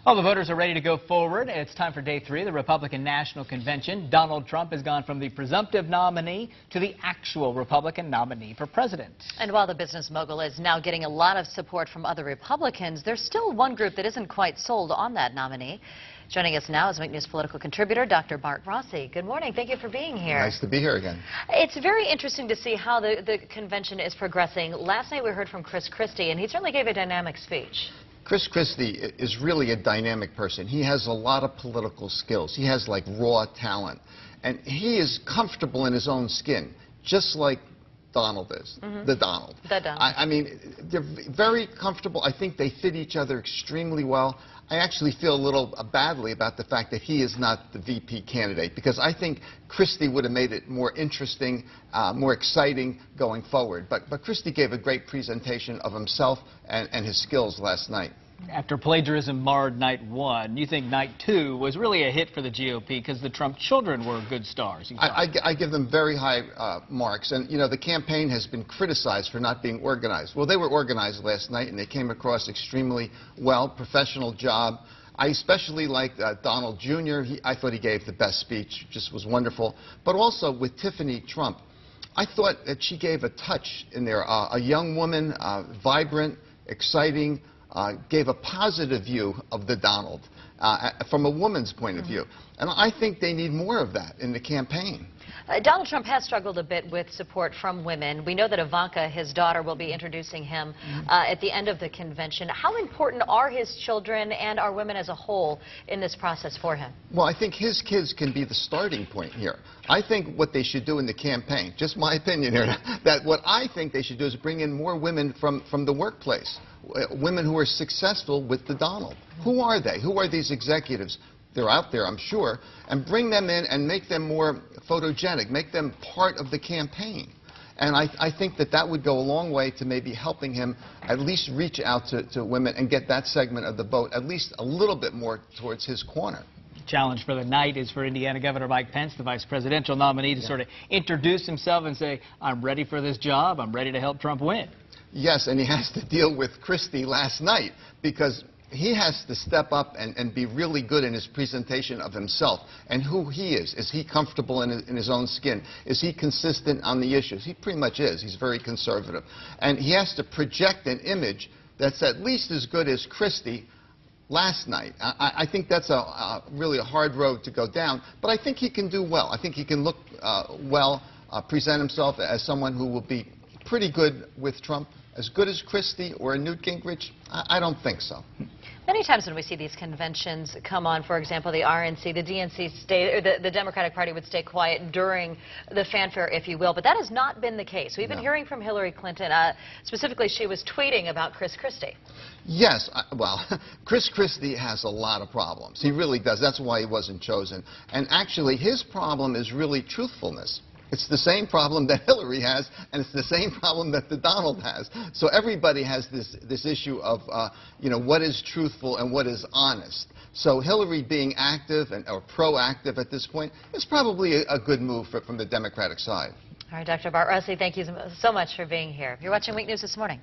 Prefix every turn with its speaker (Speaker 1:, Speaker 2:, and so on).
Speaker 1: All the voters are ready to go forward. It's time for day 3 of the Republican National Convention. Donald Trump has gone from the presumptive nominee to the actual Republican nominee for president.
Speaker 2: And while the business mogul is now getting a lot of support from other Republicans, there's still one group that isn't quite sold on that nominee. Joining us now is Week News political contributor Dr. Rossi. Good morning. Thank you for being here.
Speaker 3: Nice to be here again.
Speaker 2: It's very interesting to see how the convention is progressing. Last night we heard from Chris Christie, and he certainly gave a dynamic speech.
Speaker 3: Chris Christie is really a dynamic person. He has a lot of political skills. He has like raw talent. And he is comfortable in his own skin, just like Donald is. The Donald. I mean, they're very comfortable. I think they fit each other extremely well. I actually feel a little badly about the fact that he is not the VP candidate, because I think Christie would have made it more interesting, more exciting going forward. But Christie gave a great presentation of himself and his skills last night.
Speaker 1: After plagiarism marred night 1, you think night 2 was really a hit for the GOP because the Trump children were good stars?
Speaker 3: I give them very high marks. And, you know, the campaign has been criticized for not being organized. Well, they were organized last night, and they came across extremely well, professional job. I especially liked Donald Jr. I thought he gave the best speech, just was wonderful. But also with Tiffany Trump, I thought that she gave a touch in there. A young woman, vibrant, exciting, gave a positive view of the Donald from a woman's point of view. And I think they need more of that in the campaign.
Speaker 2: Donald Trump has struggled a bit with support from women. We know that Ivanka, his daughter, will be introducing him at the end of the convention. How important are his children and our women as a whole in this process for him?
Speaker 3: Well, I think his kids can be the starting point here. I think what they should do in the campaign, just my opinion here, that what I think they should do is bring in more women from the workplace. Women who are successful with the Donald. Who are they? Who are these executives? They're out there, I'm sure. And bring them in and make them more photogenic, make them part of the campaign. And I think that that would go a long way to maybe helping him at least reach out to women and get that segment of the vote at least a little bit more towards his corner.
Speaker 1: Challenge for the night is for Indiana Governor Mike Pence, the vice presidential nominee, to sort of introduce himself and say, I'm ready for this job, I'm ready to help Trump win.
Speaker 3: Yes, and he has to deal with Christie last night, because he has to step up and be really good in his presentation of himself and who he is. Is he comfortable in his own skin? Is he consistent on the issues? He pretty much is. He's very conservative. And he has to project an image that's at least as good as Christie last night. I think that's really a hard road to go down, but I think he can do well. I think he can look well, present himself as someone who will be pretty good with Trump. As good as Christie or Newt Gingrich? I don't think so.
Speaker 2: Many times when we see these conventions come on, for example, the RNC, the DNC, or the Democratic Party would stay quiet during the fanfare, if you will. But that has not been the case. We've been hearing from Hillary Clinton. Specifically, she was tweeting about Chris Christie.
Speaker 3: Yes, well, Chris Christie has a lot of problems. He really does. That's why he wasn't chosen. And actually, his problem is really truthfulness. It's the same problem that Hillary has, and it's the same problem that the Donald has. So everybody has this issue of, you know, what is truthful and what is honest. So Hillary being active or proactive at this point is probably a good move from the Democratic side.
Speaker 2: All right, Dr. Rossi, thank you so much for being here. You're watching Week News this morning.